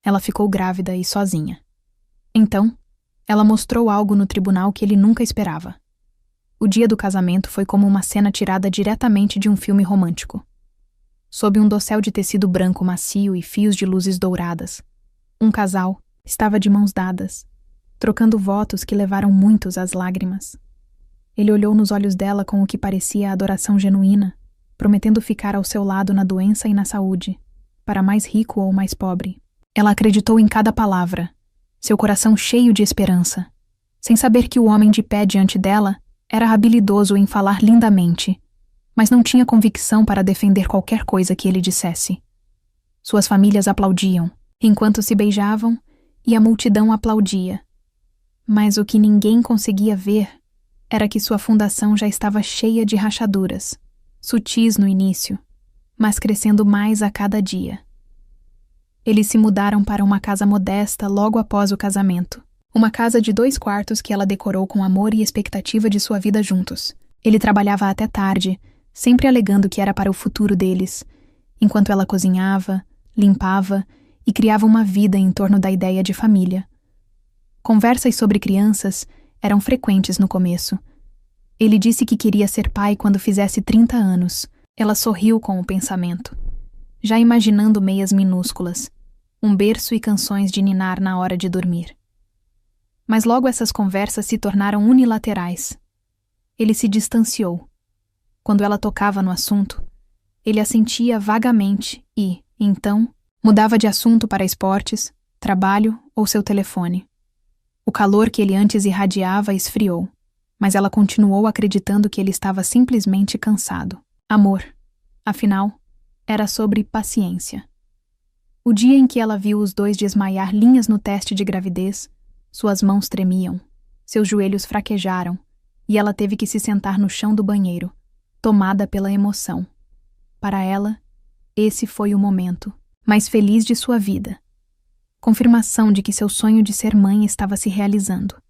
Ela ficou grávida e sozinha. Então, ela mostrou algo no tribunal que ele nunca esperava. O dia do casamento foi como uma cena tirada diretamente de um filme romântico. Sob um dossel de tecido branco macio e fios de luzes douradas, um casal estava de mãos dadas, trocando votos que levaram muitos às lágrimas. Ele olhou nos olhos dela com o que parecia adoração genuína, prometendo ficar ao seu lado na doença e na saúde, para mais rico ou mais pobre. Ela acreditou em cada palavra, seu coração cheio de esperança, sem saber que o homem de pé diante dela era habilidoso em falar lindamente, mas não tinha convicção para defender qualquer coisa que ele dissesse. Suas famílias aplaudiam, enquanto se beijavam, e a multidão aplaudia. Mas o que ninguém conseguia ver era que sua fundação já estava cheia de rachaduras, sutis no início, mas crescendo mais a cada dia. Eles se mudaram para uma casa modesta logo após o casamento. Uma casa de 2 quartos que ela decorou com amor e expectativa de sua vida juntos. Ele trabalhava até tarde, sempre alegando que era para o futuro deles, enquanto ela cozinhava, limpava e criava uma vida em torno da ideia de família. Conversas sobre crianças eram frequentes no começo. Ele disse que queria ser pai quando fizesse 30 anos. Ela sorriu com o pensamento, já imaginando meias minúsculas, um berço e canções de ninar na hora de dormir. Mas logo essas conversas se tornaram unilaterais. Ele se distanciou. Quando ela tocava no assunto, ele assentia vagamente e, então, mudava de assunto para esportes, trabalho ou seu telefone. O calor que ele antes irradiava esfriou, mas ela continuou acreditando que ele estava simplesmente cansado. Amor, afinal, era sobre paciência. O dia em que ela viu os dois desmaiar linhas no teste de gravidez, suas mãos tremiam, seus joelhos fraquejaram, e ela teve que se sentar no chão do banheiro, tomada pela emoção. Para ela, esse foi o momento mais feliz de sua vida. Confirmação de que seu sonho de ser mãe estava se realizando.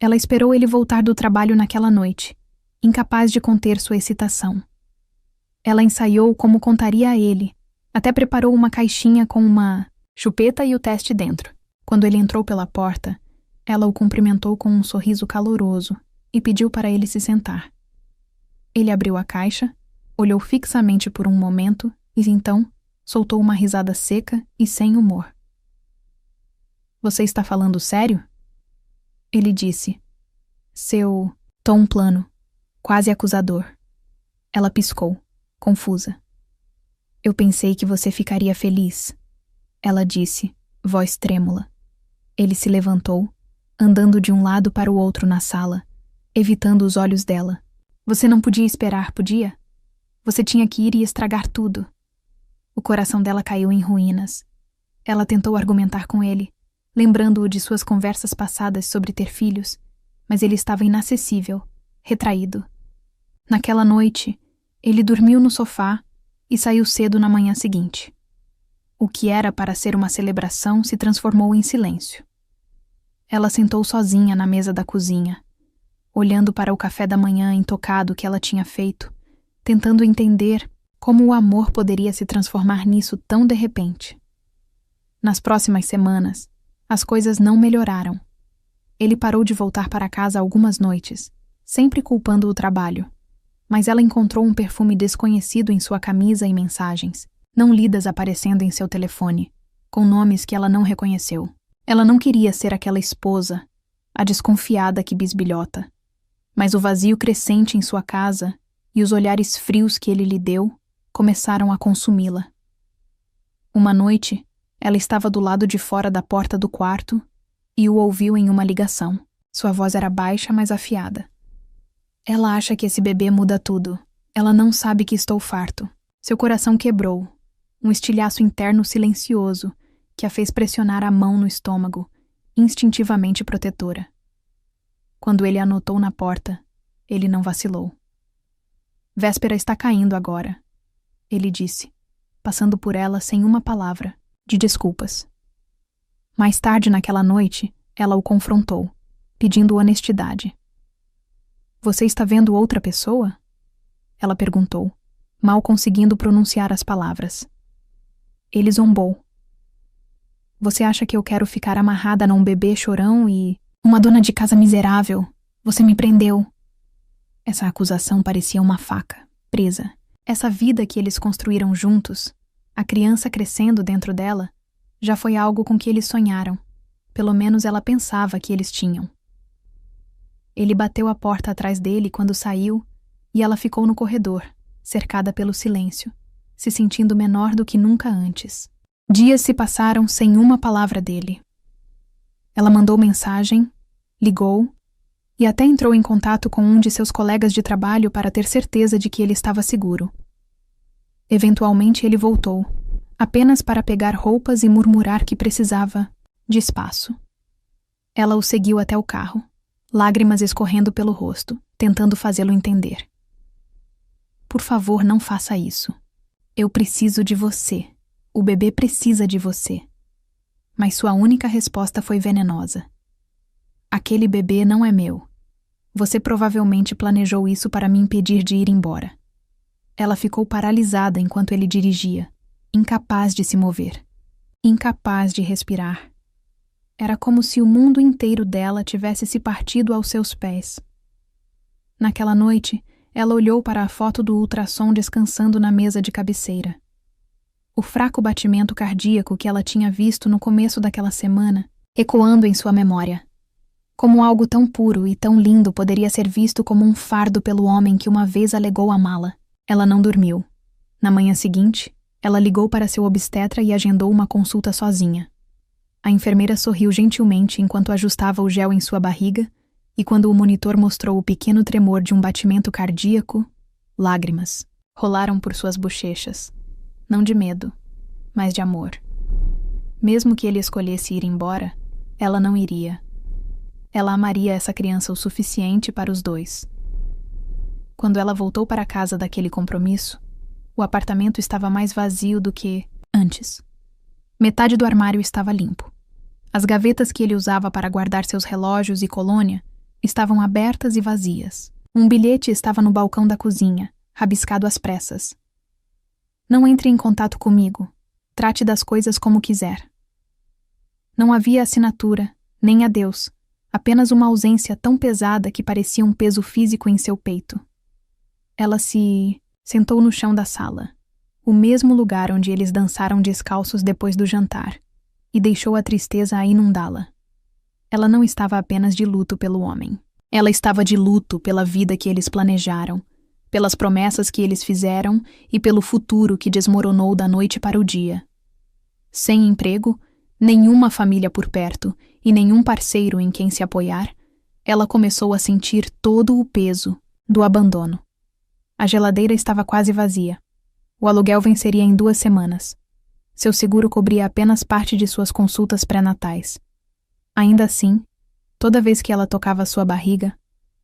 Ela esperou ele voltar do trabalho naquela noite, incapaz de conter sua excitação. Ela ensaiou como contaria a ele, até preparou uma caixinha com uma chupeta e o teste dentro. Quando ele entrou pela porta, ela o cumprimentou com um sorriso caloroso e pediu para ele se sentar. Ele abriu a caixa, olhou fixamente por um momento e então soltou uma risada seca e sem humor. "Você está falando sério?" Ele disse. Seu tom plano, quase acusador. Ela piscou, confusa. "Eu pensei que você ficaria feliz", ela disse, voz trêmula. Ele se levantou, andando de um lado para o outro na sala, evitando os olhos dela. "Você não podia esperar, podia? Você tinha que ir e estragar tudo." O coração dela caiu em ruínas. Ela tentou argumentar com ele, lembrando-o de suas conversas passadas sobre ter filhos, mas ele estava inacessível, retraído. Naquela noite, ele dormiu no sofá e saiu cedo na manhã seguinte. O que era para ser uma celebração se transformou em silêncio. Ela sentou sozinha na mesa da cozinha, olhando para o café da manhã intocado que ela tinha feito, tentando entender como o amor poderia se transformar nisso tão de repente. Nas próximas semanas, as coisas não melhoraram. Ele parou de voltar para casa algumas noites, sempre culpando o trabalho, mas ela encontrou um perfume desconhecido em sua camisa e mensagens, não lidas aparecendo em seu telefone, com nomes que ela não reconheceu. Ela não queria ser aquela esposa, a desconfiada que bisbilhota, mas o vazio crescente em sua casa e os olhares frios que ele lhe deu começaram a consumi-la. Uma noite, ela estava do lado de fora da porta do quarto e o ouviu em uma ligação. Sua voz era baixa, mas afiada. "Ela acha que esse bebê muda tudo. Ela não sabe que estou farto." Seu coração quebrou, um estilhaço interno silencioso que a fez pressionar a mão no estômago, instintivamente protetora. Quando ele a notou na porta, ele não vacilou. "Véspera está caindo agora", ele disse, passando por ela sem uma palavra, de desculpas. Mais tarde naquela noite, ela o confrontou, pedindo honestidade. "Você está vendo outra pessoa?" Ela perguntou, mal conseguindo pronunciar as palavras. Ele zombou. Você acha que eu quero ficar amarrada num bebê chorão e... Uma dona de casa miserável. Você me prendeu. Essa acusação parecia uma faca, presa. Essa vida que eles construíram juntos, a criança crescendo dentro dela, já foi algo com que eles sonharam. Pelo menos ela pensava que eles tinham. Ele bateu a porta atrás dele quando saiu e ela ficou no corredor, cercada pelo silêncio, se sentindo menor do que nunca antes. Dias se passaram sem uma palavra dele. Ela mandou mensagem, ligou e até entrou em contato com um de seus colegas de trabalho para ter certeza de que ele estava seguro. Eventualmente ele voltou, apenas para pegar roupas e murmurar que precisava de espaço. Ela o seguiu até o carro, lágrimas escorrendo pelo rosto, tentando fazê-lo entender. Por favor, não faça isso. Eu preciso de você. O bebê precisa de você. Mas sua única resposta foi venenosa. Aquele bebê não é meu. Você provavelmente planejou isso para me impedir de ir embora. Ela ficou paralisada enquanto ele dirigia, incapaz de se mover, incapaz de respirar. Era como se o mundo inteiro dela tivesse se partido aos seus pés. Naquela noite, ela olhou para a foto do ultrassom descansando na mesa de cabeceira. O fraco batimento cardíaco que ela tinha visto no começo daquela semana, ecoando em sua memória. Como algo tão puro e tão lindo poderia ser visto como um fardo pelo homem que uma vez alegou amá-la. Ela não dormiu. Na manhã seguinte, ela ligou para seu obstetra e agendou uma consulta sozinha. A enfermeira sorriu gentilmente enquanto ajustava o gel em sua barriga, e quando o monitor mostrou o pequeno tremor de um batimento cardíaco, lágrimas rolaram por suas bochechas. Não de medo, mas de amor. Mesmo que ele escolhesse ir embora, ela não iria. Ela amaria essa criança o suficiente para os dois. Quando ela voltou para a casa daquele compromisso, o apartamento estava mais vazio do que antes. Metade do armário estava limpo. As gavetas que ele usava para guardar seus relógios e colônia estavam abertas e vazias. Um bilhete estava no balcão da cozinha, rabiscado às pressas. Não entre em contato comigo. Trate das coisas como quiser. Não havia assinatura, nem adeus, apenas uma ausência tão pesada que parecia um peso físico em seu peito. Ela se sentou no chão da sala, o mesmo lugar onde eles dançaram descalços depois do jantar, e deixou a tristeza a inundá-la. Ela não estava apenas de luto pelo homem. Ela estava de luto pela vida que eles planejaram, pelas promessas que eles fizeram e pelo futuro que desmoronou da noite para o dia. Sem emprego, nenhuma família por perto e nenhum parceiro em quem se apoiar, ela começou a sentir todo o peso do abandono. A geladeira estava quase vazia. O aluguel venceria em 2 semanas. Seu seguro cobria apenas parte de suas consultas pré-natais. Ainda assim, toda vez que ela tocava sua barriga,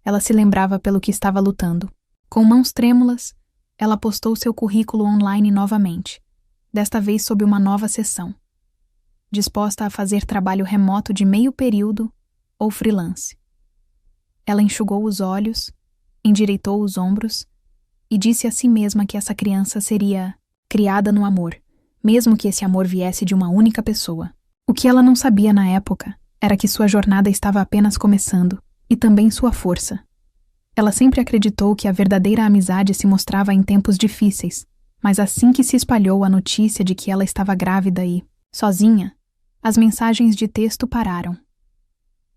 ela se lembrava pelo que estava lutando. Com mãos trêmulas, ela postou seu currículo online novamente, desta vez sob uma nova seção. Disposta a fazer trabalho remoto de meio período ou freelance. Ela enxugou os olhos, endireitou os ombros e disse a si mesma que essa criança seria criada no amor, mesmo que esse amor viesse de uma única pessoa. O que ela não sabia na época era que sua jornada estava apenas começando, e também sua força. Ela sempre acreditou que a verdadeira amizade se mostrava em tempos difíceis, mas assim que se espalhou a notícia de que ela estava grávida e, sozinha, as mensagens de texto pararam.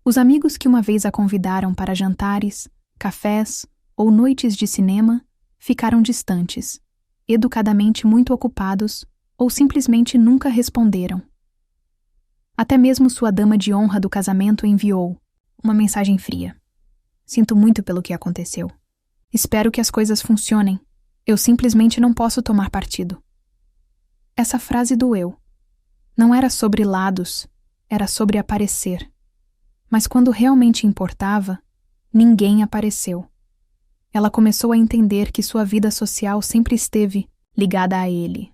Os amigos que uma vez a convidaram para jantares, cafés ou noites de cinema ficaram distantes, educadamente muito ocupados ou simplesmente nunca responderam. Até mesmo sua dama de honra do casamento enviou uma mensagem fria. Sinto muito pelo que aconteceu. Espero que as coisas funcionem. Eu simplesmente não posso tomar partido. Essa frase doeu. Não era sobre lados, era sobre aparecer. Mas quando realmente importava, ninguém apareceu. Ela começou a entender que sua vida social sempre esteve ligada a ele.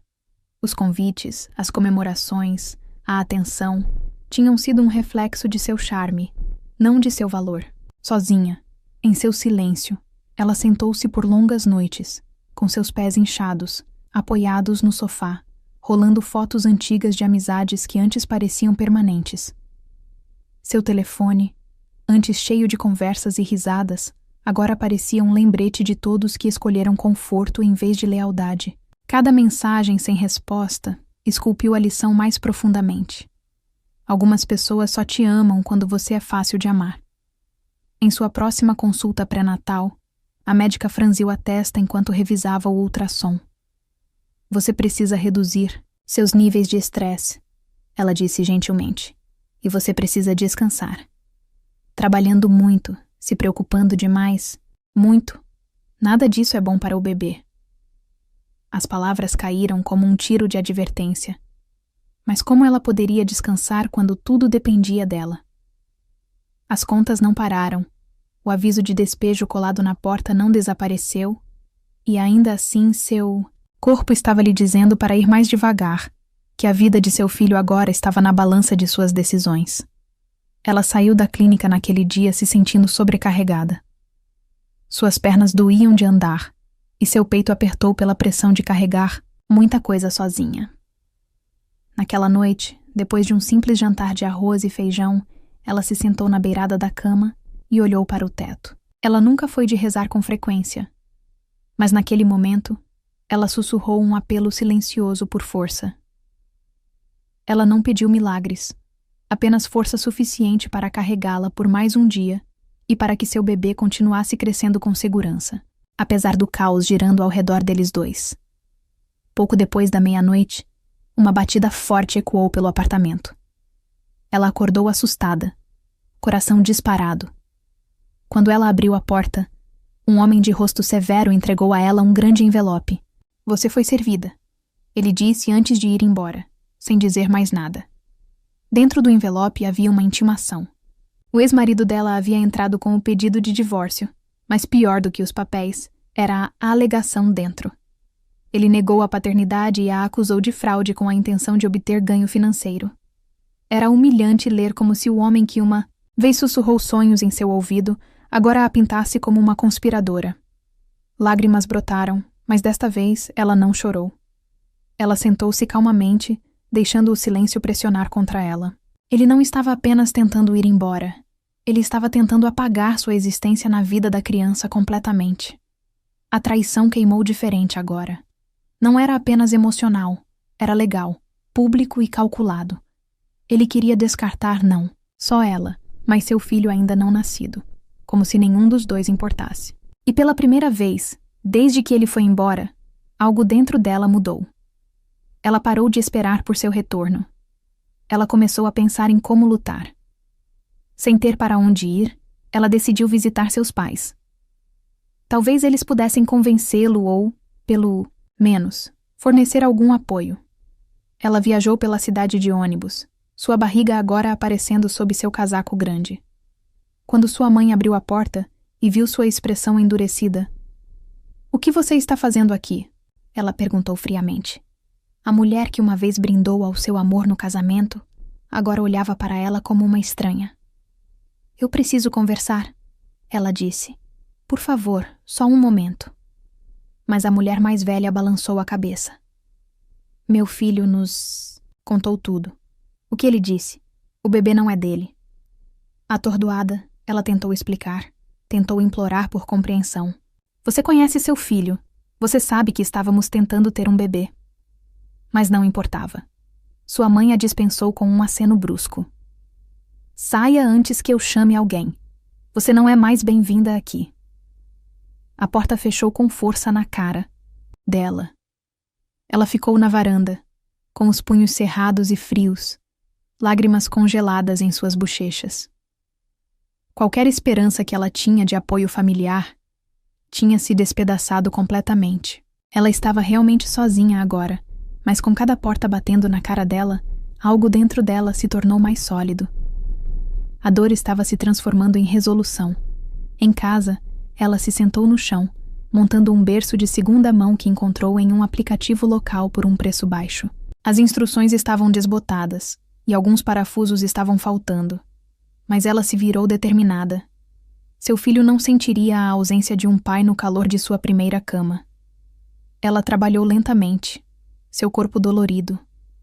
Os convites, as comemorações, a atenção, tinham sido um reflexo de seu charme, não de seu valor. Sozinha, em seu silêncio, ela sentou-se por longas noites, com seus pés inchados, apoiados no sofá, rolando fotos antigas de amizades que antes pareciam permanentes. Seu telefone, antes cheio de conversas e risadas, agora parecia um lembrete de todos que escolheram conforto em vez de lealdade. Cada mensagem sem resposta esculpiu a lição mais profundamente. Algumas pessoas só te amam quando você é fácil de amar. Em sua próxima consulta pré-natal, a médica franziu a testa enquanto revisava o ultrassom. Você precisa reduzir seus níveis de estresse, ela disse gentilmente, e você precisa descansar. Trabalhando muito, se preocupando demais, muito, nada disso é bom para o bebê. As palavras caíram como um tiro de advertência. Mas como ela poderia descansar quando tudo dependia dela? As contas não pararam, o aviso de despejo colado na porta não desapareceu, e ainda assim seu corpo estava lhe dizendo para ir mais devagar, que a vida de seu filho agora estava na balança de suas decisões. Ela saiu da clínica naquele dia se sentindo sobrecarregada. Suas pernas doíam de andar, e seu peito apertou pela pressão de carregar muita coisa sozinha. Naquela noite, depois de um simples jantar de arroz e feijão, ela se sentou na beirada da cama e olhou para o teto. Ela nunca foi de rezar com frequência, mas naquele momento, ela sussurrou um apelo silencioso por força. Ela não pediu milagres, apenas força suficiente para carregá-la por mais um dia e para que seu bebê continuasse crescendo com segurança, apesar do caos girando ao redor deles dois. Pouco depois da meia-noite, uma batida forte ecoou pelo apartamento. Ela acordou assustada, coração disparado. Quando ela abriu a porta, um homem de rosto severo entregou a ela um grande envelope. Você foi servida, ele disse antes de ir embora, sem dizer mais nada. Dentro do envelope havia uma intimação. O ex-marido dela havia entrado com o pedido de divórcio, mas pior do que os papéis, era a alegação dentro. Ele negou a paternidade e a acusou de fraude com a intenção de obter ganho financeiro. Era humilhante ler como se o homem que uma vez sussurrou sonhos em seu ouvido, agora a pintasse como uma conspiradora. Lágrimas brotaram, mas desta vez ela não chorou. Ela sentou-se calmamente, deixando o silêncio pressionar contra ela. Ele não estava apenas tentando ir embora. Ele estava tentando apagar sua existência na vida da criança completamente. A traição queimou diferente agora. Não era apenas emocional, era legal, público e calculado. Ele queria descartar não, só ela, mas seu filho ainda não nascido, como se nenhum dos dois importasse. E pela primeira vez, desde que ele foi embora, algo dentro dela mudou. Ela parou de esperar por seu retorno. Ela começou a pensar em como lutar. Sem ter para onde ir, ela decidiu visitar seus pais. Talvez eles pudessem convencê-lo ou, pelo menos, fornecer algum apoio. Ela viajou pela cidade de ônibus, sua barriga agora aparecendo sob seu casaco grande. Quando sua mãe abriu a porta e viu sua expressão endurecida. "O que você está fazendo aqui?" ela perguntou friamente. A mulher que uma vez brindou ao seu amor no casamento, agora olhava para ela como uma estranha. "Eu preciso conversar", ela disse. "Por favor, só um momento." Mas a mulher mais velha balançou a cabeça. "Meu filho nos contou tudo. O que ele disse? O bebê não é dele." Atordoada, ela tentou explicar, tentou implorar por compreensão. "Você conhece seu filho. Você sabe que estávamos tentando ter um bebê." Mas não importava. Sua mãe a dispensou com um aceno brusco. "Saia antes que eu chame alguém. Você não é mais bem-vinda aqui." A porta fechou com força na cara dela. Ela ficou na varanda, com os punhos cerrados e frios, lágrimas congeladas em suas bochechas. Qualquer esperança que ela tinha de apoio familiar tinha se despedaçado completamente. Ela estava realmente sozinha agora, mas com cada porta batendo na cara dela, algo dentro dela se tornou mais sólido. A dor estava se transformando em resolução. Em casa, ela se sentou no chão, montando um berço de segunda mão que encontrou em um aplicativo local por um preço baixo. As instruções estavam desbotadas, e alguns parafusos estavam faltando. Mas ela se virou determinada. Seu filho não sentiria a ausência de um pai no calor de sua primeira cama. Ela trabalhou lentamente, seu corpo dolorido,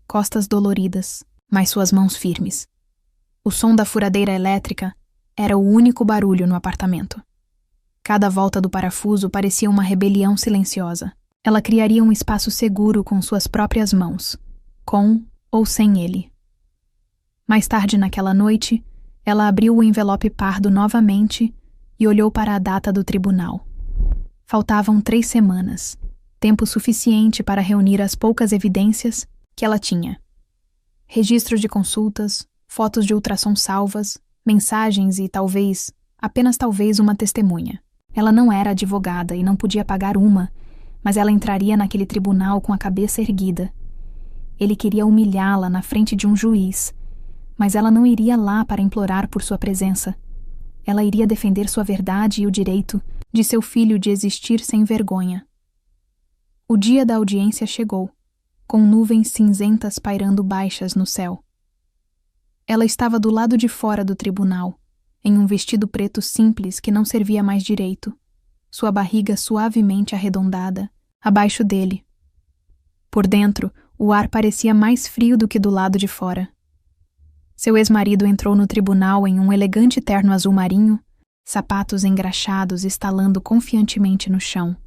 costas doloridas, mas suas mãos firmes. O som da furadeira elétrica era o único barulho no apartamento. Cada volta do parafuso parecia uma rebelião silenciosa. Ela criaria um espaço seguro com suas próprias mãos, com ou sem ele. Mais tarde naquela noite, ela abriu o envelope pardo novamente e olhou para a data do tribunal. Faltavam 3 semanas, tempo suficiente para reunir as poucas evidências que ela tinha. Registros de consultas, fotos de ultrassom salvas, mensagens e talvez, apenas talvez, uma testemunha. Ela não era advogada e não podia pagar uma, mas ela entraria naquele tribunal com a cabeça erguida. Ele queria humilhá-la na frente de um juiz, mas ela não iria lá para implorar por sua presença. Ela iria defender sua verdade e o direito de seu filho de existir sem vergonha. O dia da audiência chegou, com nuvens cinzentas pairando baixas no céu. Ela estava do lado de fora do tribunal, em um vestido preto simples que não servia mais direito, sua barriga suavemente arredondada, abaixo dele. Por dentro, o ar parecia mais frio do que do lado de fora. Seu ex-marido entrou no tribunal em um elegante terno azul marinho, sapatos engraxados estalando confiantemente no chão.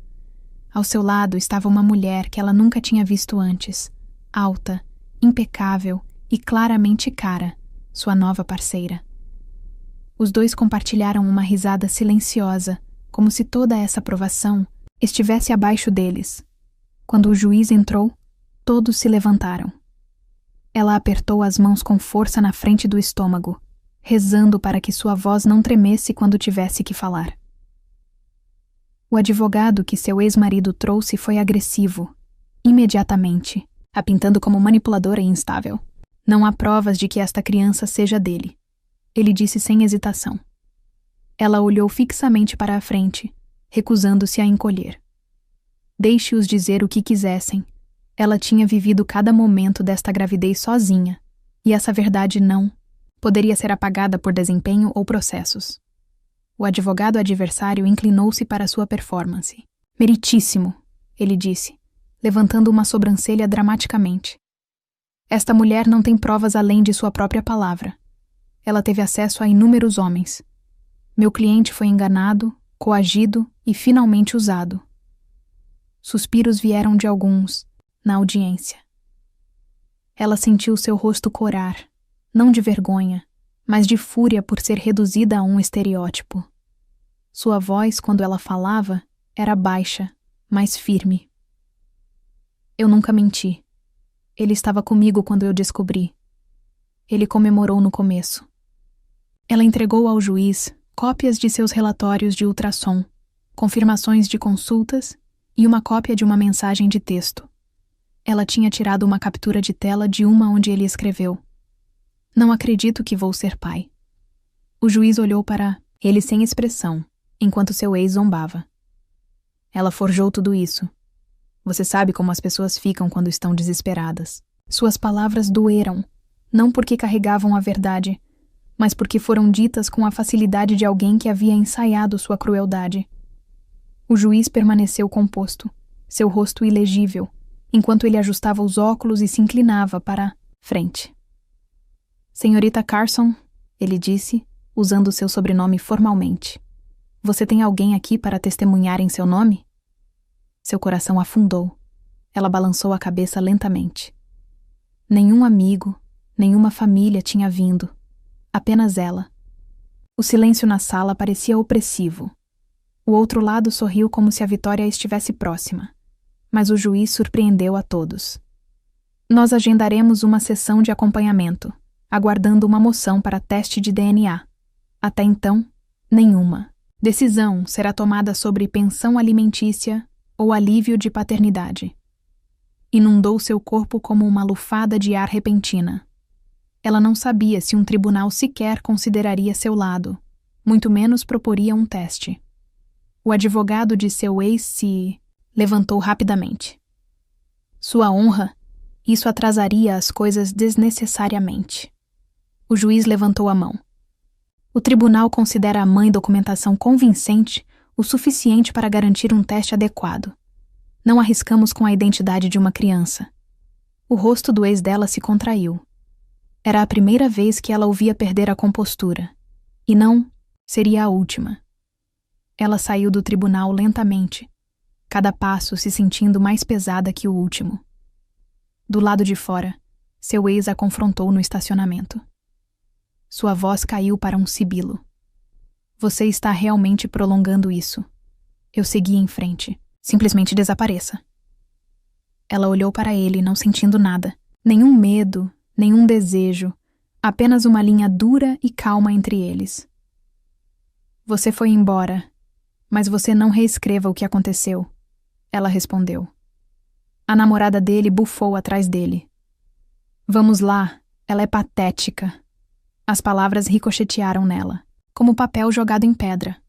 Ao seu lado estava uma mulher que ela nunca tinha visto antes, alta, impecável e claramente cara, sua nova parceira. Os dois compartilharam uma risada silenciosa, como se toda essa provação estivesse abaixo deles. Quando o juiz entrou, todos se levantaram. Ela apertou as mãos com força na frente do estômago, rezando para que sua voz não tremesse quando tivesse que falar. O advogado que seu ex-marido trouxe foi agressivo, imediatamente, a pintando como manipuladora e instável. Não há provas de que esta criança seja dele. Ele disse sem hesitação. Ela olhou fixamente para a frente, recusando-se a encolher. Deixe-os dizer o que quisessem. Ela tinha vivido cada momento desta gravidez sozinha, e essa verdade não poderia ser apagada por desempenho ou processos. O advogado adversário inclinou-se para sua performance. Meritíssimo, ele disse, levantando uma sobrancelha dramaticamente. Esta mulher não tem provas além de sua própria palavra. Ela teve acesso a inúmeros homens. Meu cliente foi enganado, coagido e finalmente usado. Suspiros vieram de alguns, na audiência. Ela sentiu seu rosto corar, não de vergonha, mas de fúria por ser reduzida a um estereótipo. Sua voz, quando ela falava, era baixa, mas firme. Eu nunca menti. Ele estava comigo quando eu descobri. Ele comemorou no começo. Ela entregou ao juiz cópias de seus relatórios de ultrassom, confirmações de consultas e uma cópia de uma mensagem de texto. Ela tinha tirado uma captura de tela de uma onde ele escreveu: "Não acredito que vou ser pai." O juiz olhou para ele sem expressão, enquanto seu ex zombava. Ela forjou tudo isso. Você sabe como as pessoas ficam quando estão desesperadas. Suas palavras doeram, não porque carregavam a verdade, mas porque foram ditas com a facilidade de alguém que havia ensaiado sua crueldade. O juiz permaneceu composto, seu rosto ilegível, enquanto ele ajustava os óculos e se inclinava para frente. Senhorita Carson, ele disse, usando seu sobrenome formalmente. Você tem alguém aqui para testemunhar em seu nome? Seu coração afundou. Ela balançou a cabeça lentamente. Nenhum amigo, nenhuma família tinha vindo. Apenas ela. O silêncio na sala parecia opressivo. O outro lado sorriu como se a vitória estivesse próxima. Mas o juiz surpreendeu a todos. Nós agendaremos uma sessão de acompanhamento, aguardando uma moção para teste de DNA. Até então, nenhuma. Decisão será tomada sobre pensão alimentícia ou alívio de paternidade. Inundou seu corpo como uma lufada de ar repentina. Ela não sabia se um tribunal sequer consideraria seu lado, muito menos proporia um teste. O advogado de seu ex se levantou rapidamente. Sua honra, isso atrasaria as coisas desnecessariamente. O juiz levantou a mão. O tribunal considera a mãe documentação convincente o suficiente para garantir um teste adequado. Não arriscamos com a identidade de uma criança. O rosto do ex dela se contraiu. Era a primeira vez que ela o via perder a compostura. E não seria a última. Ela saiu do tribunal lentamente, cada passo se sentindo mais pesada que o último. Do lado de fora, seu ex a confrontou no estacionamento. Sua voz caiu para um sibilo. Você está realmente prolongando isso. Eu segui em frente. Simplesmente desapareça. Ela olhou para ele, não sentindo nada. Nenhum medo, nenhum desejo. Apenas uma linha dura e calma entre eles. Você foi embora, mas você não reescreva o que aconteceu. Ela respondeu. A namorada dele bufou atrás dele. Vamos lá, ela é patética. As palavras ricochetearam nela, como papel jogado em pedra.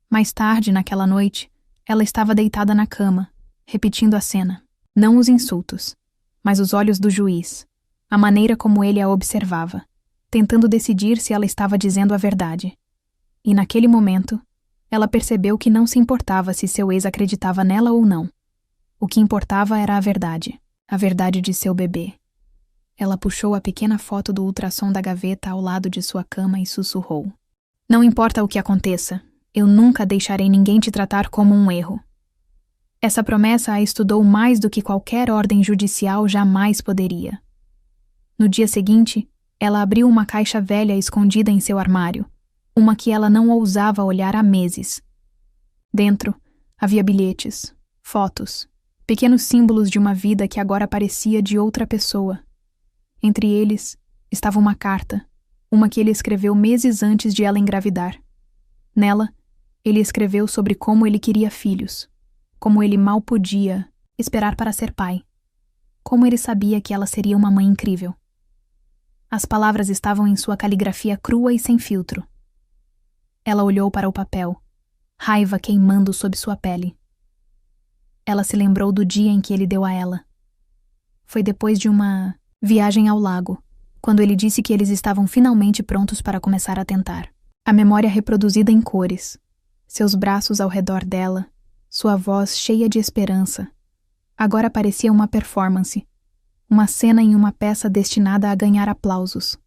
Mais tarde, naquela noite, ela estava deitada na cama, repetindo a cena. Não os insultos, mas os olhos do juiz, a maneira como ele a observava, tentando decidir se ela estava dizendo a verdade. E naquele momento, ela percebeu que não se importava se seu ex acreditava nela ou não. O que importava era a verdade de seu bebê. Ela puxou a pequena foto do ultrassom da gaveta ao lado de sua cama e sussurrou. Não importa o que aconteça, eu nunca deixarei ninguém te tratar como um erro. Essa promessa a estudou mais do que qualquer ordem judicial jamais poderia. No dia seguinte, ela abriu uma caixa velha escondida em seu armário, uma que ela não ousava olhar há meses. Dentro, havia bilhetes, fotos, pequenos símbolos de uma vida que agora parecia de outra pessoa. Entre eles, estava uma carta, uma que ele escreveu meses antes de ela engravidar. Nela, ele escreveu sobre como ele queria filhos, como ele mal podia esperar para ser pai, como ele sabia que ela seria uma mãe incrível. As palavras estavam em sua caligrafia crua e sem filtro. Ela olhou para o papel, raiva queimando sob sua pele. Ela se lembrou do dia em que ele deu a ela. Foi depois de uma viagem ao lago, quando ele disse que eles estavam finalmente prontos para começar a tentar. A memória reproduzida em cores, seus braços ao redor dela, sua voz cheia de esperança. Agora parecia uma performance, uma cena em uma peça destinada a ganhar aplausos.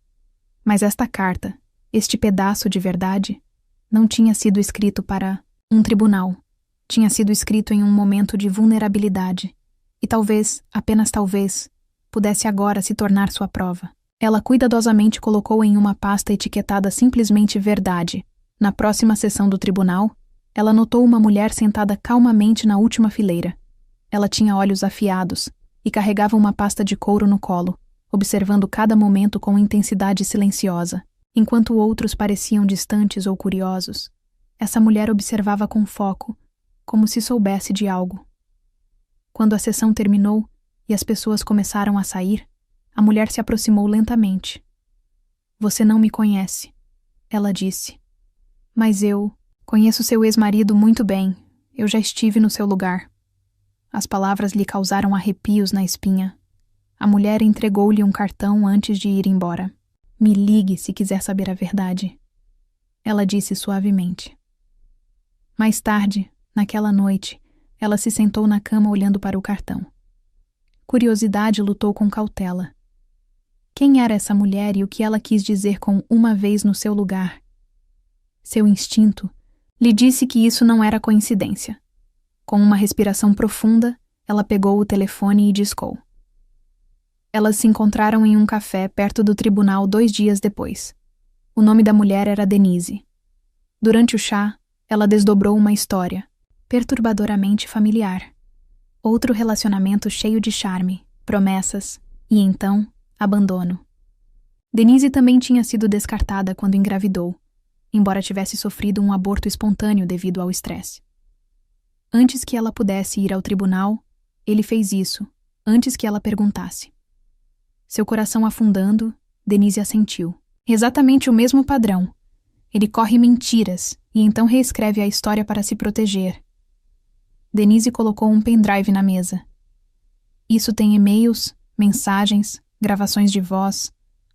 Mas esta carta, este pedaço de verdade, não tinha sido escrito para um tribunal. Tinha sido escrito em um momento de vulnerabilidade. E talvez, apenas talvez, pudesse agora se tornar sua prova. Ela cuidadosamente colocou em uma pasta etiquetada simplesmente verdade. Na próxima sessão do tribunal, ela notou uma mulher sentada calmamente na última fileira. Ela tinha olhos afiados e carregava uma pasta de couro no colo, observando cada momento com intensidade silenciosa. Enquanto outros pareciam distantes ou curiosos, essa mulher observava com foco, como se soubesse de algo. Quando a sessão terminou e as pessoas começaram a sair, a mulher se aproximou lentamente. Você não me conhece, ela disse. Mas eu conheço seu ex-marido muito bem. Eu já estive no seu lugar. As palavras lhe causaram arrepios na espinha. A mulher entregou-lhe um cartão antes de ir embora. Me ligue se quiser saber a verdade, ela disse suavemente. Mais tarde, naquela noite, ela se sentou na cama olhando para o cartão. Curiosidade lutou com cautela. Quem era essa mulher e o que ela quis dizer com uma vez no seu lugar? Seu instinto lhe disse que isso não era coincidência. Com uma respiração profunda, ela pegou o telefone e discou. Elas se encontraram em um café perto do tribunal 2 dias depois. O nome da mulher era Denise. Durante o chá, ela desdobrou uma história, perturbadoramente familiar. Outro relacionamento cheio de charme, promessas e, então, abandono. Denise também tinha sido descartada quando engravidou, embora tivesse sofrido um aborto espontâneo devido ao estresse. Antes que ela pudesse ir ao tribunal, ele fez isso, antes que ela perguntasse. Seu coração afundando, Denise assentiu. Exatamente o mesmo padrão. Ele corre mentiras e então reescreve a história para se proteger. Denise colocou um pendrive na mesa. Isso tem e-mails, mensagens, gravações de voz,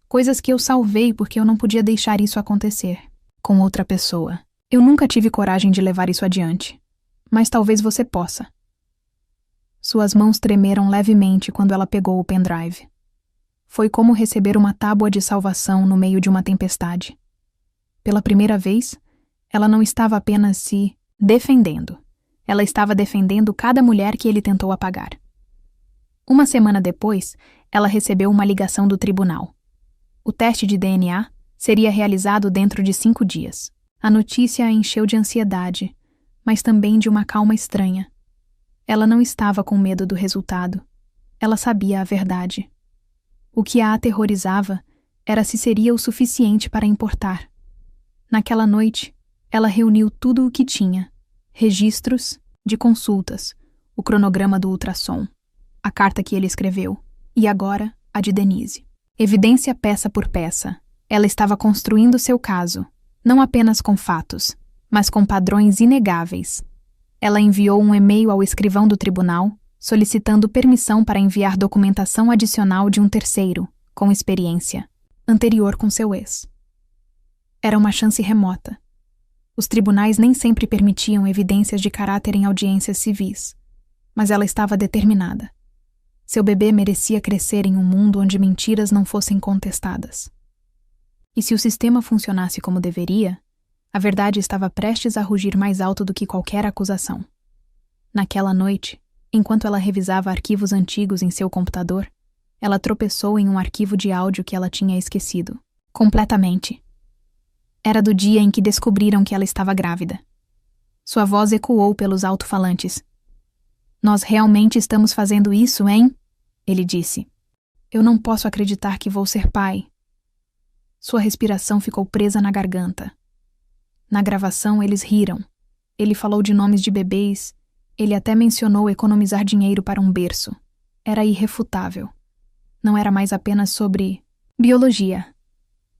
coisas que eu salvei porque eu não podia deixar isso acontecer com outra pessoa. Eu nunca tive coragem de levar isso adiante, mas talvez você possa. Suas mãos tremeram levemente quando ela pegou o pendrive. Foi como receber uma tábua de salvação no meio de uma tempestade. Pela primeira vez, ela não estava apenas se defendendo. Ela estava defendendo cada mulher que ele tentou apagar. Uma semana depois, ela recebeu uma ligação do tribunal. O teste de DNA seria realizado dentro de 5 dias. A notícia a encheu de ansiedade, mas também de uma calma estranha. Ela não estava com medo do resultado. Ela sabia a verdade. O que a aterrorizava era se seria o suficiente para importar. Naquela noite, ela reuniu tudo o que tinha: registros de consultas, o cronograma do ultrassom, a carta que ele escreveu, e agora a de Denise. Evidência peça por peça, ela estava construindo seu caso, não apenas com fatos, mas com padrões inegáveis. Ela enviou um e-mail ao escrivão do tribunal, solicitando permissão para enviar documentação adicional de um terceiro, com experiência, anterior com seu ex. Era uma chance remota. Os tribunais nem sempre permitiam evidências de caráter em audiências civis, mas ela estava determinada. Seu bebê merecia crescer em um mundo onde mentiras não fossem contestadas. E se o sistema funcionasse como deveria, a verdade estava prestes a rugir mais alto do que qualquer acusação. Naquela noite, enquanto ela revisava arquivos antigos em seu computador, ela tropeçou em um arquivo de áudio que ela tinha esquecido. Completamente. Era do dia em que descobriram que ela estava grávida. Sua voz ecoou pelos alto-falantes. "Nós realmente estamos fazendo isso, hein?" Ele disse. "Eu não posso acreditar que vou ser pai." Sua respiração ficou presa na garganta. Na gravação, eles riram. Ele falou de nomes de bebês. Ele até mencionou economizar dinheiro para um berço. Era irrefutável. Não era mais apenas sobre biologia.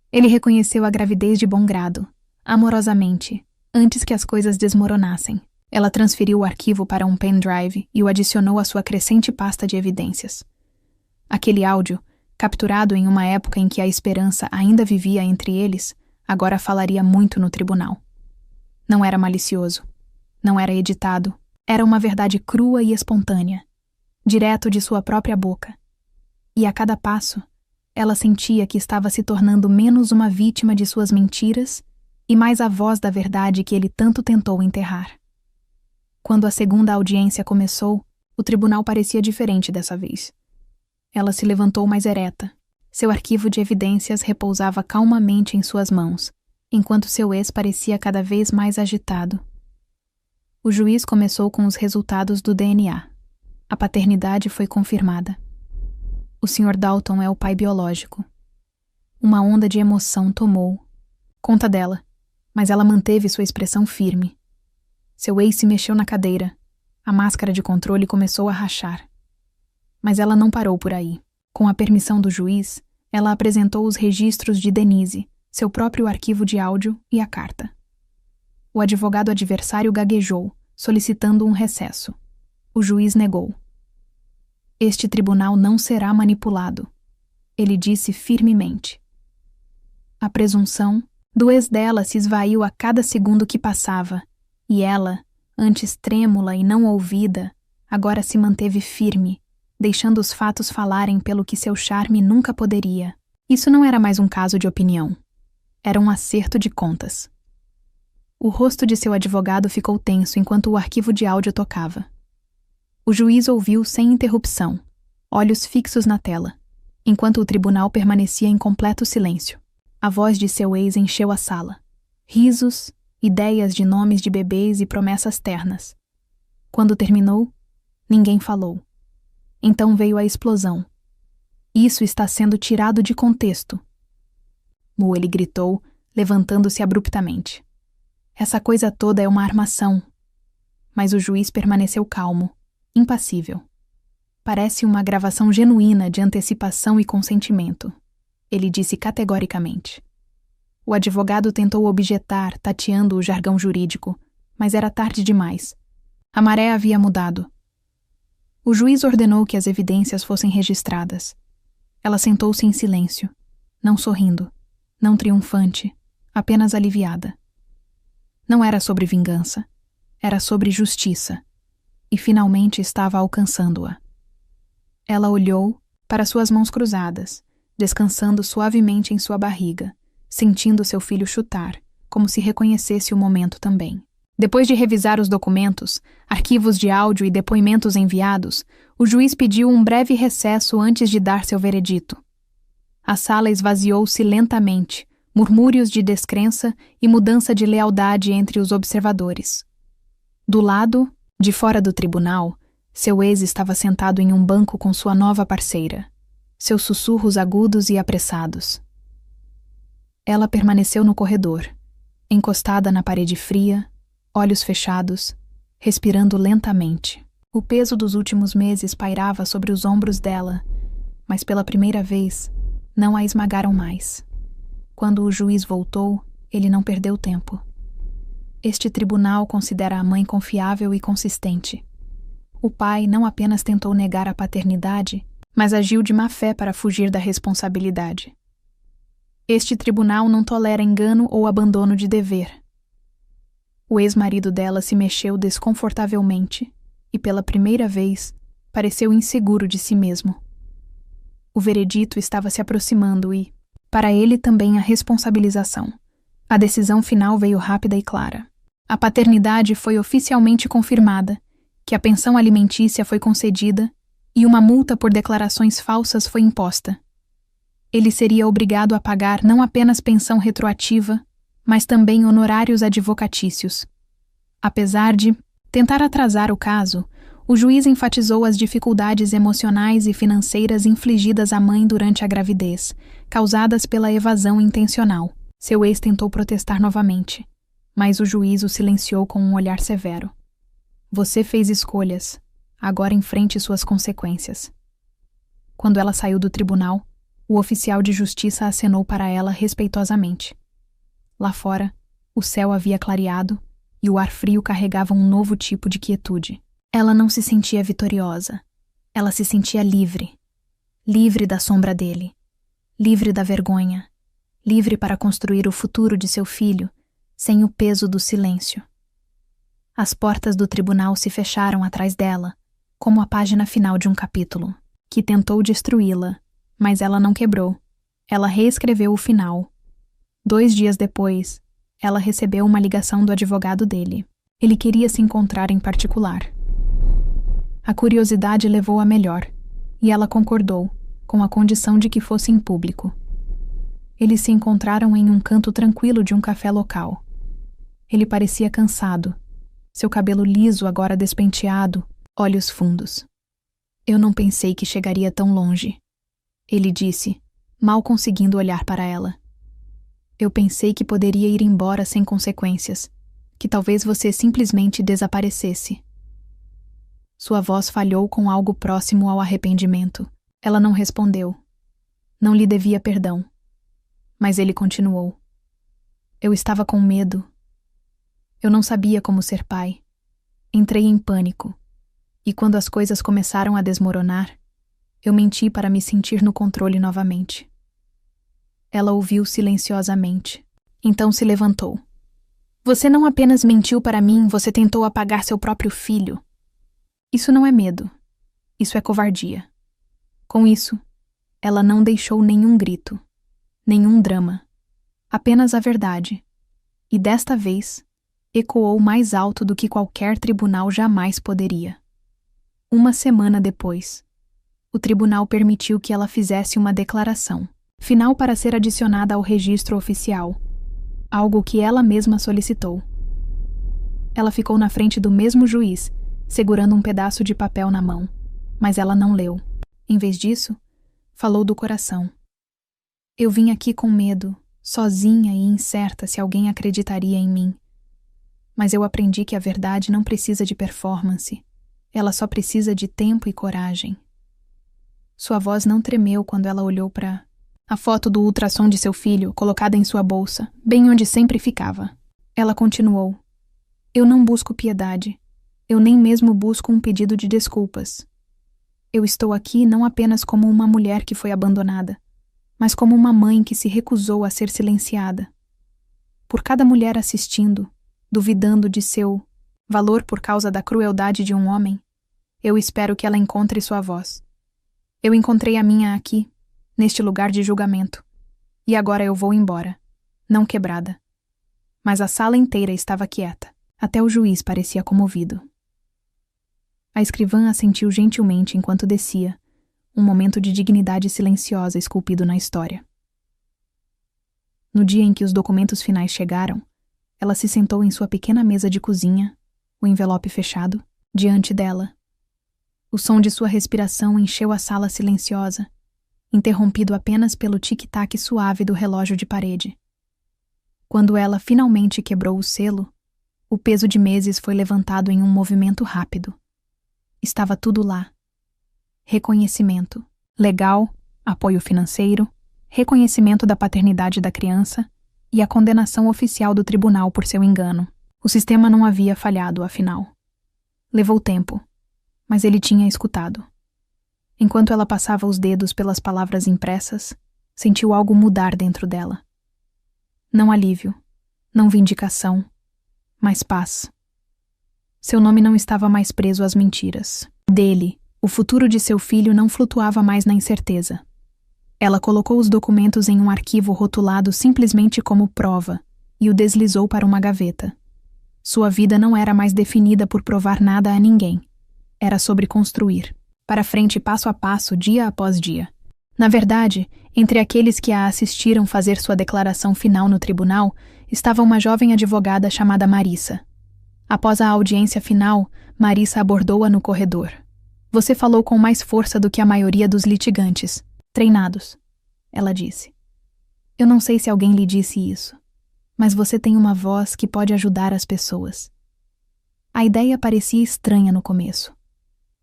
Ele reconheceu a gravidez de bom grado, amorosamente, antes que as coisas desmoronassem. Ela transferiu o arquivo para um pendrive e o adicionou à sua crescente pasta de evidências. Aquele áudio, capturado em uma época em que a esperança ainda vivia entre eles, agora falaria muito no tribunal. Não era malicioso. Não era editado. Era uma verdade crua e espontânea, direto de sua própria boca. E a cada passo, ela sentia que estava se tornando menos uma vítima de suas mentiras e mais a voz da verdade que ele tanto tentou enterrar. Quando a segunda audiência começou, o tribunal parecia diferente dessa vez. Ela se levantou mais ereta. Seu arquivo de evidências repousava calmamente em suas mãos, enquanto seu ex parecia cada vez mais agitado. O juiz começou com os resultados do DNA. A paternidade foi confirmada. O Sr. Dalton é o pai biológico. Uma onda de emoção tomou conta dela, mas ela manteve sua expressão firme. Seu ex se mexeu na cadeira. A máscara de controle começou a rachar. Mas ela não parou por aí. Com a permissão do juiz, ela apresentou os registros de Denise, seu próprio arquivo de áudio e a carta. O advogado adversário gaguejou, solicitando um recesso. O juiz negou. "Este tribunal não será manipulado", ele disse firmemente. A presunção do ex dela se esvaiu a cada segundo que passava, e ela, antes trêmula e não ouvida, agora se manteve firme, deixando os fatos falarem pelo que seu charme nunca poderia. Isso não era mais um caso de opinião. Era um acerto de contas. O rosto de seu advogado ficou tenso enquanto o arquivo de áudio tocava. O juiz ouviu sem interrupção, olhos fixos na tela, enquanto o tribunal permanecia em completo silêncio. A voz de seu ex encheu a sala. Risos, ideias de nomes de bebês e promessas ternas. Quando terminou, ninguém falou. Então veio a explosão. "Isso está sendo tirado de contexto", ele gritou, levantando-se abruptamente. "Essa coisa toda é uma armação." Mas o juiz permaneceu calmo, impassível. "Parece uma gravação genuína de antecipação e consentimento", ele disse categoricamente. O advogado tentou objetar, tateando o jargão jurídico, mas era tarde demais. A maré havia mudado. O juiz ordenou que as evidências fossem registradas. Ela sentou-se em silêncio, não sorrindo, não triunfante, apenas aliviada. Não era sobre vingança, era sobre justiça. e finalmente estava alcançando-a. Ela olhou para suas mãos cruzadas, descansando suavemente em sua barriga, sentindo seu filho chutar, como se reconhecesse o momento também. Depois de revisar os documentos, arquivos de áudio e depoimentos enviados, o juiz pediu um breve recesso antes de dar seu veredito. A sala esvaziou-se lentamente, murmúrios de descrença e mudança de lealdade entre os observadores. Do lado, de fora do tribunal, seu ex estava sentado em um banco com sua nova parceira, seus sussurros agudos e apressados. Ela permaneceu no corredor, encostada na parede fria, olhos fechados, respirando lentamente. O peso dos últimos meses pairava sobre os ombros dela, mas pela primeira vez, não a esmagaram mais. Quando o juiz voltou, ele não perdeu tempo. Este tribunal considera a mãe confiável e consistente. O pai não apenas tentou negar a paternidade, mas agiu de má fé para fugir da responsabilidade. Este tribunal não tolera engano ou abandono de dever. O ex-marido dela se mexeu desconfortavelmente e, pela primeira vez, pareceu inseguro de si mesmo. O veredito estava se aproximando e, para ele também, a responsabilização. A decisão final veio rápida e clara. A paternidade foi oficialmente confirmada, que a pensão alimentícia foi concedida e uma multa por declarações falsas foi imposta. Ele seria obrigado a pagar não apenas pensão retroativa, mas também honorários advocatícios. Apesar de tentar atrasar o caso, o juiz enfatizou as dificuldades emocionais e financeiras infligidas à mãe durante a gravidez, causadas pela evasão intencional. Seu ex tentou protestar novamente, mas o juiz o silenciou com um olhar severo. Você fez escolhas, agora enfrente suas consequências. Quando ela saiu do tribunal, o oficial de justiça acenou para ela respeitosamente. Lá fora, o céu havia clareado e o ar frio carregava um novo tipo de quietude. Ela não se sentia vitoriosa. Ela se sentia livre. Livre da sombra dele. Livre da vergonha. Livre para construir o futuro de seu filho, sem o peso do silêncio. As portas do tribunal se fecharam atrás dela, como a página final de um capítulo, que tentou destruí-la, mas ela não quebrou. Ela reescreveu o final. 2 dias depois, ela recebeu uma ligação do advogado dele. Ele queria se encontrar em particular. A curiosidade levou a melhor, e ela concordou, com a condição de que fosse em público. Eles se encontraram em um canto tranquilo de um café local. Ele parecia cansado, seu cabelo liso agora despenteado, olhos fundos. Eu não pensei que chegaria tão longe, ele disse, mal conseguindo olhar para ela. Eu pensei que poderia ir embora sem consequências, que talvez você simplesmente desaparecesse. Sua voz falhou com algo próximo ao arrependimento. Ela não respondeu. Não lhe devia perdão. Mas ele continuou. Eu estava com medo. Eu não sabia como ser pai. Entrei em pânico. E quando as coisas começaram a desmoronar, eu menti para me sentir no controle novamente. Ela ouviu silenciosamente. Então se levantou. Você não apenas mentiu para mim, você tentou apagar seu próprio filho. Isso não é medo. Isso é covardia. Com isso, ela não deixou nenhum grito, nenhum drama. Apenas a verdade. E desta vez, ecoou mais alto do que qualquer tribunal jamais poderia. 1 semana depois, o tribunal permitiu que ela fizesse uma declaração, final para ser adicionada ao registro oficial, algo que ela mesma solicitou. Ela ficou na frente do mesmo juiz, segurando um pedaço de papel na mão, mas ela não leu. Em vez disso, falou do coração. Eu vim aqui com medo, sozinha e incerta se alguém acreditaria em mim. Mas eu aprendi que a verdade não precisa de performance. Ela só precisa de tempo e coragem. Sua voz não tremeu quando ela olhou para a foto do ultrassom de seu filho colocada em sua bolsa, bem onde sempre ficava. Ela continuou. Eu não busco piedade. Eu nem mesmo busco um pedido de desculpas. Eu estou aqui não apenas como uma mulher que foi abandonada, mas como uma mãe que se recusou a ser silenciada. Por cada mulher assistindo, duvidando de seu Valor por causa da crueldade de um homem? Eu espero que ela encontre sua voz. Eu encontrei a minha aqui, neste lugar de julgamento. E agora eu vou embora, não quebrada. Mas a sala inteira estava quieta. Até o juiz parecia comovido. A escrivã assentiu gentilmente enquanto descia, um momento de dignidade silenciosa esculpido na história. No dia em que os documentos finais chegaram, ela se sentou em sua pequena mesa de cozinha, o envelope fechado, diante dela. O som de sua respiração encheu a sala silenciosa, interrompido apenas pelo tic-tac suave do relógio de parede. Quando ela finalmente quebrou o selo, o peso de meses foi levantado em um movimento rápido. Estava tudo lá. Reconhecimento legal, apoio financeiro, reconhecimento da paternidade da criança e a condenação oficial do tribunal por seu engano. O sistema não havia falhado, afinal. Levou tempo, mas ele tinha escutado. Enquanto ela passava os dedos pelas palavras impressas, sentiu algo mudar dentro dela. Não alívio, não vindicação, mas paz. Seu nome não estava mais preso às mentiras. Dele, o futuro de seu filho não flutuava mais na incerteza. Ela colocou os documentos em um arquivo rotulado simplesmente como prova e o deslizou para uma gaveta. Sua vida não era mais definida por provar nada a ninguém. Era sobre construir, para frente passo a passo, dia após dia. Na verdade, entre aqueles que a assistiram fazer sua declaração final no tribunal, estava uma jovem advogada chamada Marissa. Após a audiência final, Marissa abordou-a no corredor. Você falou com mais força do que a maioria dos litigantes. Treinados, ela disse. Eu não sei se alguém lhe disse isso, mas você tem uma voz que pode ajudar as pessoas. A ideia parecia estranha no começo.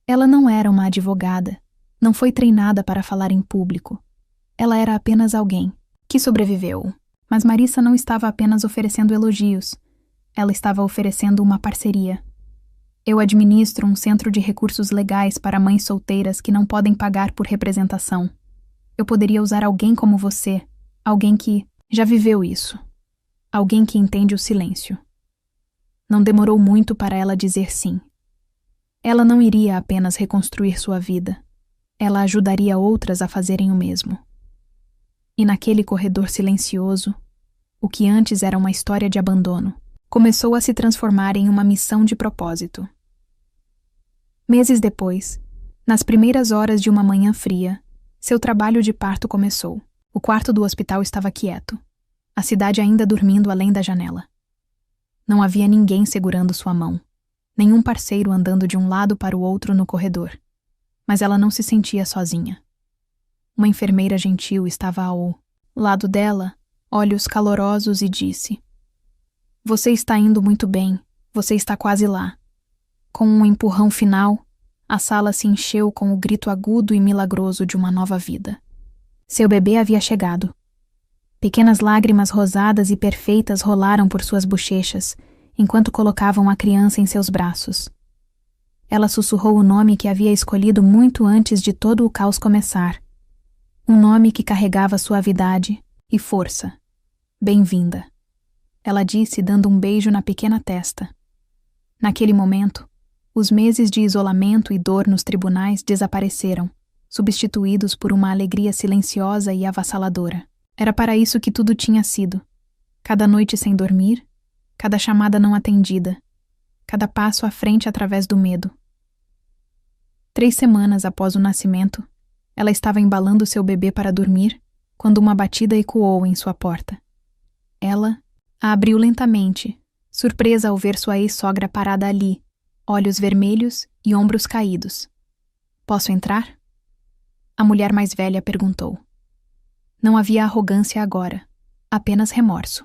Ela não era uma advogada, não foi treinada para falar em público. Ela era apenas alguém que sobreviveu. Mas Marissa não estava apenas oferecendo elogios. Ela estava oferecendo uma parceria. Eu administro um centro de recursos legais para mães solteiras que não podem pagar por representação. Eu poderia usar alguém como você, alguém que já viveu isso. Alguém que entende o silêncio. Não demorou muito para ela dizer sim. Ela não iria apenas reconstruir sua vida. Ela ajudaria outras a fazerem o mesmo. E naquele corredor silencioso, o que antes era uma história de abandono, começou a se transformar em uma missão de propósito. Meses depois, nas primeiras horas de uma manhã fria, seu trabalho de parto começou. O quarto do hospital estava quieto, a cidade ainda dormindo além da janela. Não havia ninguém segurando sua mão, nenhum parceiro andando de um lado para o outro no corredor. Mas ela não se sentia sozinha. Uma enfermeira gentil estava ao lado dela, olhos calorosos, e disse: Você está indo muito bem, você está quase lá. Com um empurrão final, a sala se encheu com o grito agudo e milagroso de uma nova vida. Seu bebê havia chegado. Pequenas lágrimas rosadas e perfeitas rolaram por suas bochechas, enquanto colocavam a criança em seus braços. Ela sussurrou o nome que havia escolhido muito antes de todo o caos começar. Um nome que carregava suavidade e força. Bem-vinda, ela disse, dando um beijo na pequena testa. Naquele momento, os meses de isolamento e dor nos tribunais desapareceram, substituídos por uma alegria silenciosa e avassaladora. Era para isso que tudo tinha sido. Cada noite sem dormir, cada chamada não atendida, cada passo à frente através do medo. 3 semanas após o nascimento, ela estava embalando seu bebê para dormir, quando uma batida ecoou em sua porta. Ela a abriu lentamente, surpresa ao ver sua ex-sogra parada ali, olhos vermelhos e ombros caídos. Posso entrar? A mulher mais velha perguntou. Não havia arrogância agora, apenas remorso.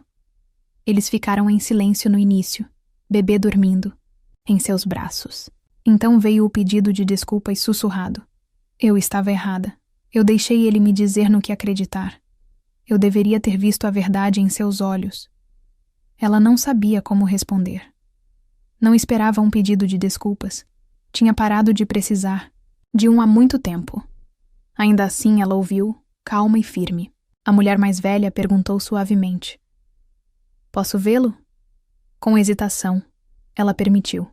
Eles ficaram em silêncio no início, bebê dormindo, em seus braços. Então veio o pedido de desculpas sussurrado. Eu estava errada. Eu deixei ele me dizer no que acreditar. Eu deveria ter visto a verdade em seus olhos. Ela não sabia como responder. Não esperava um pedido de desculpas. Tinha parado de precisar, de um há muito tempo. Ainda assim ela ouviu, calma e firme. A mulher mais velha perguntou suavemente. Posso vê-lo? Com hesitação, Ela permitiu.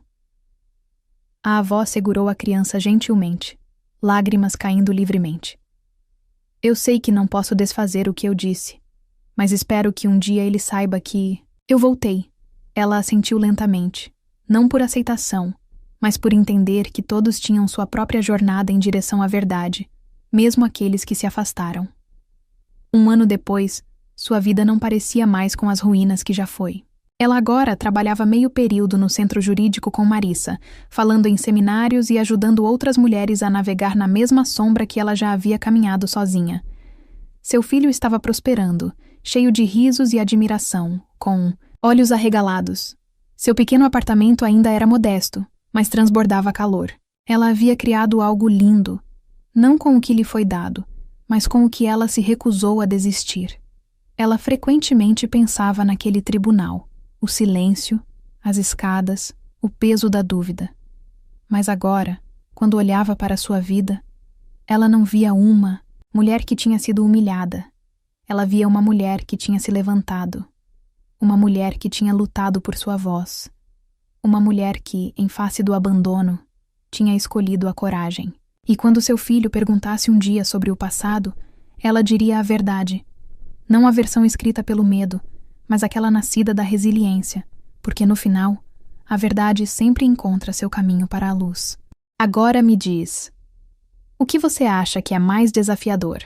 A avó segurou a criança gentilmente, lágrimas caindo livremente. Eu sei que não posso desfazer o que eu disse, mas espero que um dia ele saiba que... Eu voltei. Ela assentiu lentamente, não por aceitação, mas por entender que todos tinham sua própria jornada em direção à verdade, mesmo aqueles que se afastaram. 1 ano depois, sua vida não parecia mais com as ruínas que já foi. Ela agora trabalhava meio período no centro jurídico com Marissa, falando em seminários e ajudando outras mulheres a navegar na mesma sombra que ela já havia caminhado sozinha. Seu filho estava prosperando, cheio de risos e admiração, com olhos arregalados. Seu pequeno apartamento ainda era modesto, mas transbordava calor. Ela havia criado algo lindo, não com o que lhe foi dado, mas com o que ela se recusou a desistir. Ela frequentemente pensava naquele tribunal, o silêncio, as escadas, o peso da dúvida. Mas agora, quando olhava para sua vida, ela não via uma mulher que tinha sido humilhada. Ela via uma mulher que tinha se levantado, uma mulher que tinha lutado por sua voz, uma mulher que, em face do abandono, tinha escolhido a coragem. E quando seu filho perguntasse um dia sobre o passado, ela diria a verdade, não a versão escrita pelo medo, mas aquela nascida da resiliência, porque no final, a verdade sempre encontra seu caminho para a luz. Agora me diz, o que você acha que é mais desafiador?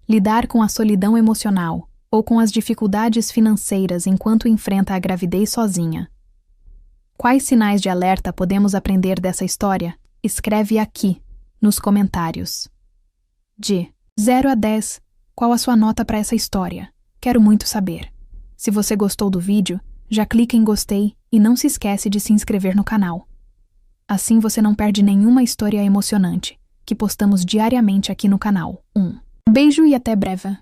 Lidar com a solidão emocional ou com as dificuldades financeiras enquanto enfrenta a gravidez sozinha? Quais sinais de alerta podemos aprender dessa história? Escreve aqui, nos comentários. De 0 a 10, qual a sua nota para essa história? Quero muito saber. Se você gostou do vídeo, já clica em gostei e não se esquece de se inscrever no canal. Assim você não perde nenhuma história emocionante que postamos diariamente aqui no canal. Beijo e até breve.